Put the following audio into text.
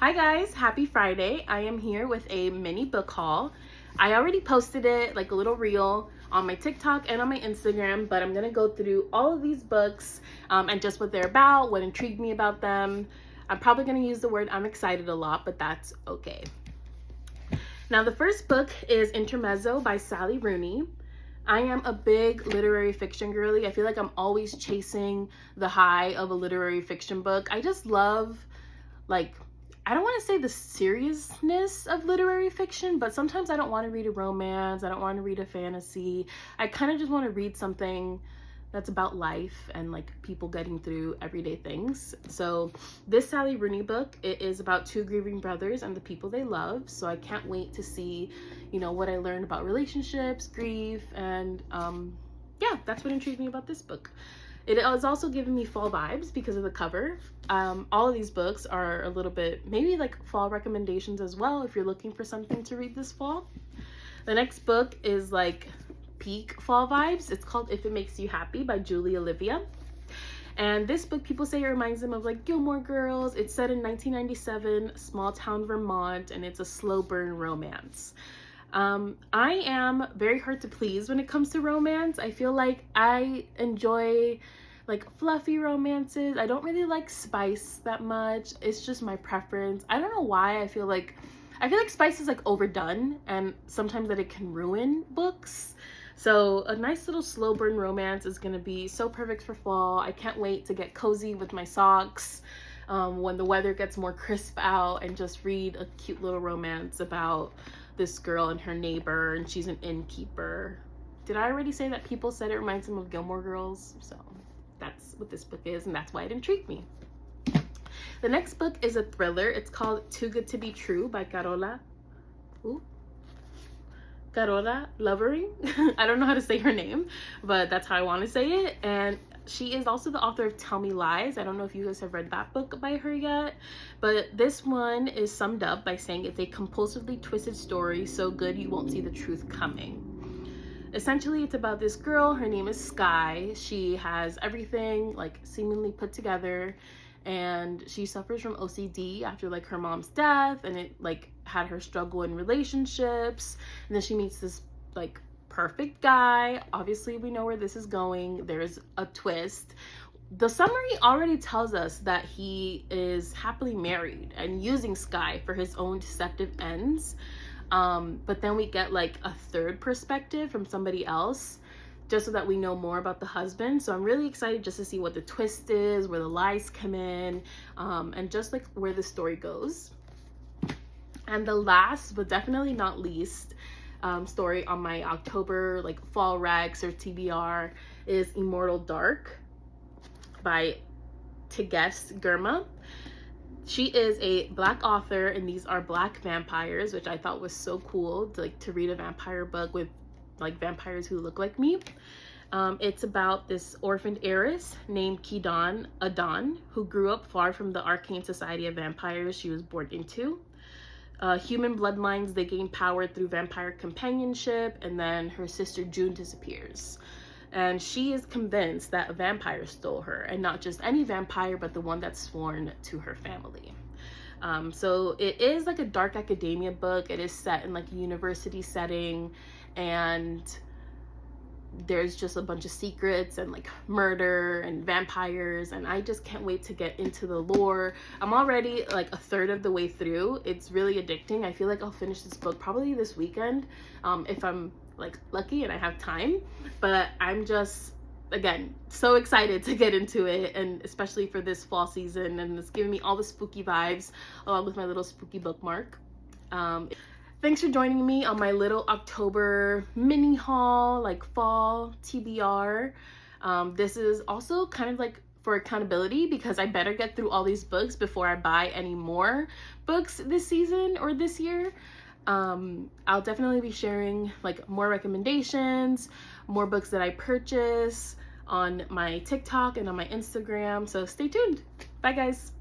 Hi guys, happy Friday. I am here with a mini book haul. I already posted it, like a little reel, on my TikTok and on my Instagram, but I'm gonna go through all of these books and just what they're about, what intrigued me about them. I'm probably gonna use the word I'm excited a lot, but that's okay. Now the first book is Intermezzo by Sally Rooney. I am a big literary fiction girly. I feel like I'm always chasing the high of a literary fiction book. I just love, like, I don't want to say the seriousness of literary fiction, but sometimes I don't want to read a romance. I don't want to read a fantasy. I kind of just want to read something that's about life and like people getting through everyday things. So this Sally Rooney book, it is about two grieving brothers and the people they love. So I can't wait to see, what I learned about relationships, grief, and yeah, that's what intrigued me about this book. It has also given me fall vibes because of the cover. All of these books are a little bit, maybe like fall recommendations as well if you're looking for something to read this fall. The next book is like peak fall vibes. It's called If It Makes You Happy by Olivia. And this book, people say it reminds them of like Gilmore Girls. It's set in 1997, small town Vermont, and it's a slow burn romance. I am very hard to please when it comes to romance. I feel like I enjoy like fluffy romances. I don't really like spice that much. It's just my preference. I don't know why. I feel like spice is like overdone, and sometimes that it can ruin books. So a nice little slow burn romance is gonna be so perfect for fall. I can't wait to get cozy with my socks when the weather gets more crisp out and just read a cute little romance about this girl and her neighbor, and she's an innkeeper. Did I already say that people said it reminds them of Gilmore Girls? So that's what this book is, and that's why it intrigued me. The next book is a thriller. It's called Too Good to Be True by Carola Lovering. I don't know how to say her name, but that's how I want to say it. And she is also the author of Tell Me Lies. I don't know if you guys have read that book by her yet, but this one is summed up by saying it's a compulsively twisted story so good you won't see the truth coming. Essentially, it's about this girl. Her name is Sky. She has everything like seemingly put together, and she suffers from OCD after like her mom's death, and it like had her struggle in relationships. And then she meets this like perfect guy. Obviously, we know where this is going. There's a twist. The summary already tells us that he is happily married and using Sky for his own deceptive ends. But then we get like a third perspective from somebody else, just so that we know more about the husband. So I'm really excited just to see what the twist is, where the lies come in, and just like where the story goes. And the last, but definitely not least, story on my October like fall recs or TBR is Immortal Dark by Tigest Girma. She is a Black author, and these are Black vampires, which I thought was so cool to read a vampire book with like vampires who look like me. It's about this orphaned heiress named Kidan Adan, who grew up far from the arcane society of vampires she was born into. Human bloodlines, they gain power through vampire companionship, and then her sister June disappears. And she is convinced that a vampire stole her, and not just any vampire, but the one that's sworn to her family. So it is like a dark academia book. It is set in like a university setting, and there's just a bunch of secrets and like murder and vampires, and I just can't wait to get into the lore. I'm already like a third of the way through. It's really addicting. I feel like I'll finish this book probably this weekend, if I'm like lucky and I have time. But I'm just, again, so excited to get into it, and especially for this fall season, and it's giving me all the spooky vibes along with my little spooky bookmark. Thanks for joining me on my little October mini haul, like fall TBR. This is also kind of like for accountability, because I better get through all these books before I buy any more books this season or this year. I'll definitely be sharing like more recommendations, more books that I purchase on my TikTok and on my Instagram. So stay tuned. Bye guys.